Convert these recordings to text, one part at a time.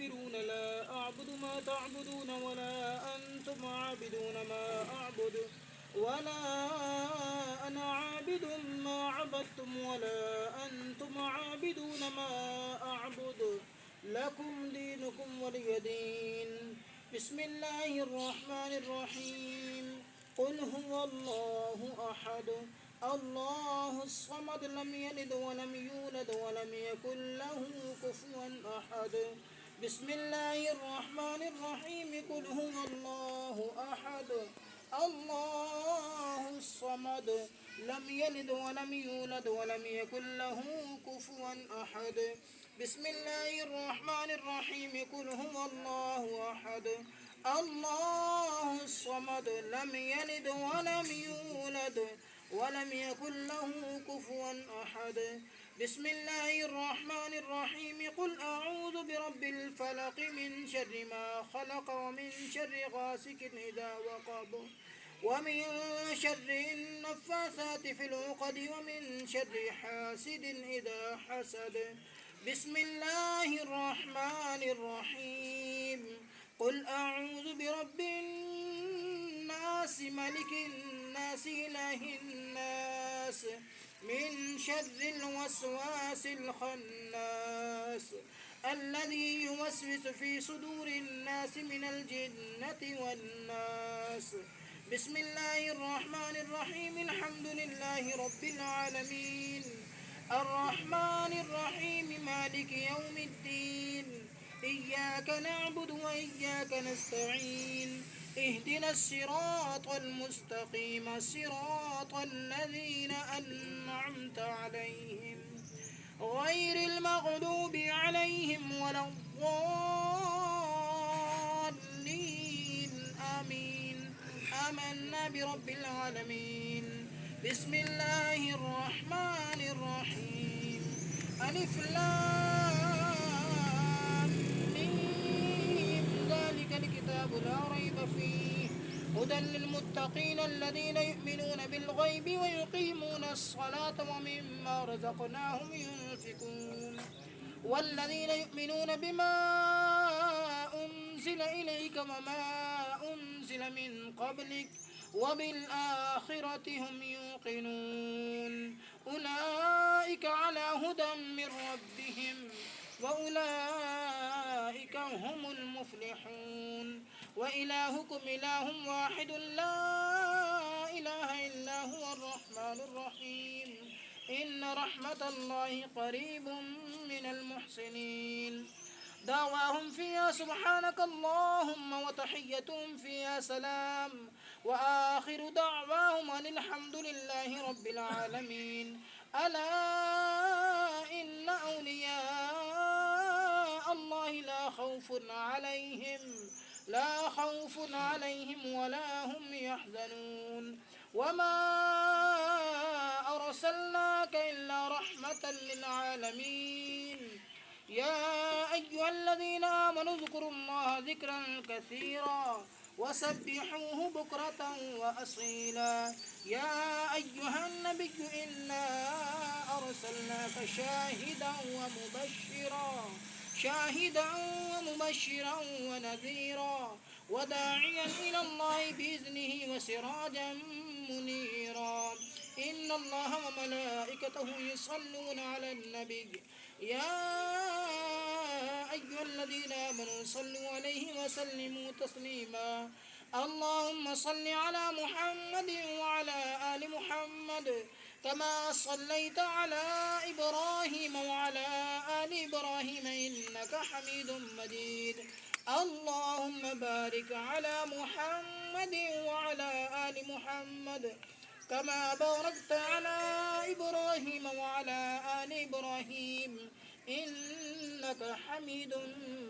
الكافرون لا أعبد ما تعبدون ولا أنتم عابدون ما أعبد ولا أنا عابد ما عبدتم ولا أنتم عابدون ما أعبد لكم دينكم ولي دين. بسم الله الرحمن الرحيم. قل هو الله أحد الله الصمد لم يلد ولم يولد ولم يكن له كفوا أحد. بسم الله الرحمن الرحيم. قل هو الله أحد الله الصمد لم يلد ولم يولد ولم يكن له كفوا أحد. بسم الله الرحمن الرحيم. قل هو الله أحد الله الصمد لم يلد ولم يولد ولم يكن له كفوا أحد. بسم الله الرحمن الرحيم. قل أعوذ برب الفلق من شر ما خلق ومن شر غاسق إذا وقب ومن شر النفاثات في العقد ومن شر حاسد إذا حسد. بسم الله الرحمن الرحيم. قل أعوذ برب الناس ملك الناس إله الناس من شر الوسواس الخناس الذي يوسوس في صدور الناس من الجنة والناس. بسم الله الرحمن الرحيم. الحمد لله رب العالمين الرحمن الرحيم مالك يوم الدين إياك نعبد وإياك نستعين اهدنا الصراط المستقيم صراط الذين أنعمت عليهم غير المغضوب عليهم ولا الضالين آمين. آمنا برب العالمين. بسم الله الرحمن الرحيم. ألف لام ميم ذلك الكتاب لا ريب فيه هدى للمتقين الذين يؤمنون بالغيب ويقيمون الصلاة ومما رزقناهم ينفقون والذين يؤمنون بما أنزل إليك وما أنزل من قبلك وبالآخرة هم يوقنون أولئك على هدى من ربهم وأولئك هم المفلحون. وإلهكم إله واحد لا إله إلا هو الرحمن الرحيم إن رحمة الله قريب من المحسنين. دعواهم فيها سبحانك اللهم وتحيتهم فيها سلام وآخر دعواهم أن الحمد لله رب العالمين. ألا إن أولياء الله لا خوف عليهم ولا هم يحزنون. وما أرسلناك إلا رحمة للعالمين. يا أيها الذين آمنوا اذكروا الله ذكرا كثيرا وسبحوه بكرة وأصيلا. يا أيها النبي إنا أرسلناك شاهدا ومبشرا ونذيرا وداعيا إلى الله بإذنه وسراجا منيرا. إن الله وملائكته يصلون على النبي يا أيها الذين آمنوا صلوا عليه وسلموا تسليما. اللهم صل على محمد وعلى آل محمد كما صليت على إبراهيم وعلى آل إبراهيم إنك حميد مجيد. اللهم بارك على محمد وعلى آل محمد كما باركت على إبراهيم وعلى آل إبراهيم إنك حميد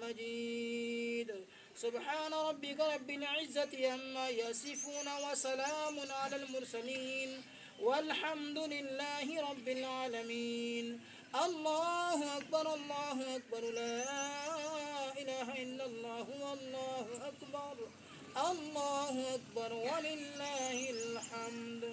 مجيد. سبحان ربك رب العزة عما يصفون وسلام على المرسلين والحمد لله رب العالمين. الله أكبر الله أكبر لا إله إلا الله والله أكبر الله أكبر ولله الحمد.